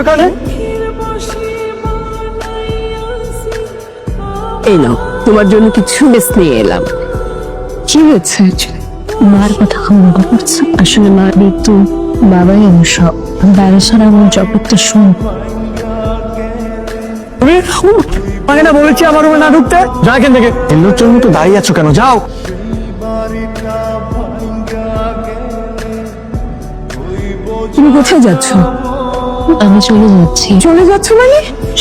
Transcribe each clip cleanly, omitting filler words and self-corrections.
এখানে এই নাও, তোমার জন্য কিছু বেশ নিয়ে এলাম। কি হয়েছে? মার কথা মনে করছে। আসলে মা মৃত্যু, বাবাই আমার সব। বাবা ছাড়া আমার জগৎটা শুন। আগে না বলেছি আমার রুমে না ঢুকতে? যা এখান থেকে। এল্লোর মতো দাঁড়িয়ে আছো কেন? যাও। তুমি কোথায় যাচ্ছ? আমি চলে যাচ্ছি। চলে যাচ্ছ মানে?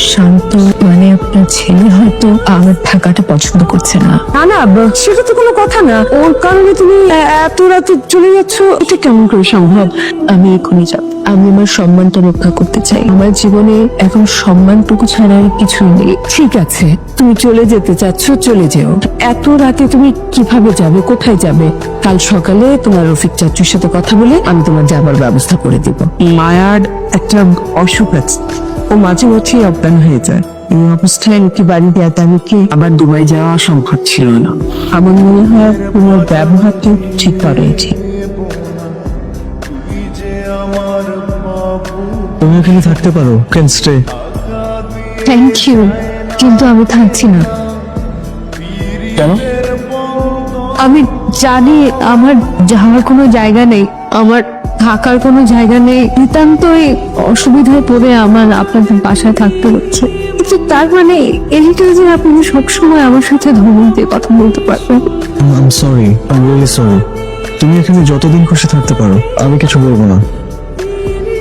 শান্ত মানে আপনার ছেলে হয়তো আমার থাকাটা পছন্দ করছে না। না না, সেটা তো কোনো কথা না। ওর কারণে তুমি এত রাতে চলে যাচ্ছ, এটা কেমন করে সম্ভব? আমি এখনই যাব। আমি আমার সম্মানটা রক্ষা করতে চাই। আমার জীবনে এখন সম্মানটুকু ছাড়া আর কিছুই নেই। ঠিক আছে, তুমি চলে যেতে চাচ্ছ, চলে যেও। এত রাতে তুমি কিভাবে যাবে, কোথায় যাবে? কাল সকালে তোমার রফিক চাচুর সাথে কথা বলে আমি তোমার যাবার ব্যবস্থা করে দিব। মায়ার একটা অসুখ আছে, ও মাঝে মাঝেই অজ্ঞান হয়ে যায়। এই অবস্থায় ওকে বাড়িতে আমি কি আবার দুবাই যাওয়া সম্ভব ছিল না। আমার মনে হয় তোমার ব্যবহারটা ঠিক করেছি। তুমি এখানে থাকতে পারো, ক্যান স্টে। থ্যাংক ইউ, কিন্তু আমি থাকছি না। কেন? আমি জানি আমার যাওয়ার কোনো জায়গা নেই, আমার থাকার কোনো জায়গা নেই। নিতান্তই অসুবিধায় পড়ে আমার আপনাদের বাসায় থাকতে হচ্ছে। কিন্তু তার মানে এইটা যে আপনি সবসময় আমার সাথে ধমক দিয়ে কথা বলতে পারবেন। I sorry, I really sorry. তুমি এখানে যতদিন খুশি থাকতে পারো, আমি কিছু বলবো না।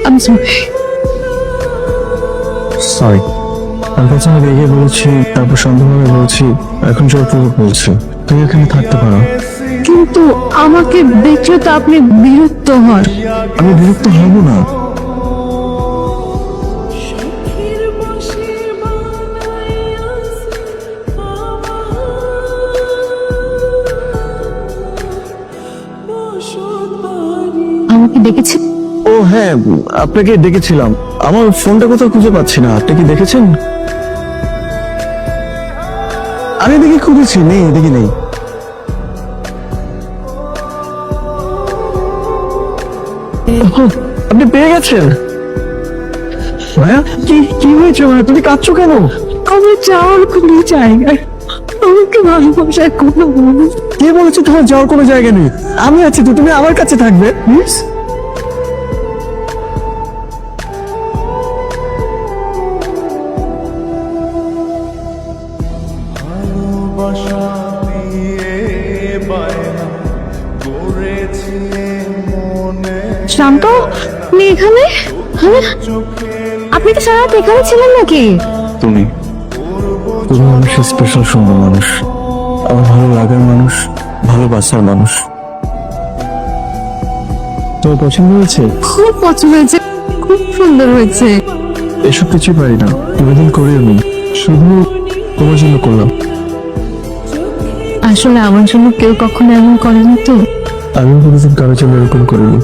আমি সরি। সরি। আমি প্রথমে রেগে বলেছি, তারপর সন্দেহভাবে বলছি, এখন জোরপূর্বক বলছি। তুমি এখানে থাকতে পারো। কিন্তু আমাকে দেখলে তো আপনি বিরক্ত হন। আমি বিরক্ত হব না। আমাকে ডেকেছে? ও হ্যাঁ, আপনাকে ডেকেছিলাম। আমার ফোনটা কোথাও খুঁজে পাচ্ছি না, আপনি কি দেখেছেন? আমি এদিকে খুঁজেছি, নেই, এদিকে নেই। ওহ, আপনি পেয়ে গেছেন? মায়া, কি কি হয়েছে মায়া? তুমি কাঁদছো কেন? আমার যাওয়ার কোনো জায়গায় আমাকে ভালোবাসার কোনো মানুষ। কে বলেছে তোমার যাওয়ার কোনো জায়গা নেই? আমি আছি তো, তুমি আমার কাছে থাকবে প্লিজ। শান্ত, আপনি এখানে? হ্যাঁ? আপনি তো সারা রাত এখানে ছিলেন নাকি? তুমি তুমি মানুষের স্পেশাল সুন্দর মানুষ, আমার ভালো লাগার মানুষ, ভালোবাসার মানুষ। তোমার পছন্দ হয়েছে? খুব পছন্দ হয়েছে, খুব সুন্দর হয়েছে। এসব কিছুই পারি না, নিবেদন করিও নি, শুধু তোমার জন্য করলাম। আসলে আমার জন্য কেউ কখনো এমন করেনি তো। আমি কোনোদিন কারোর জন্য এরকম করিনি।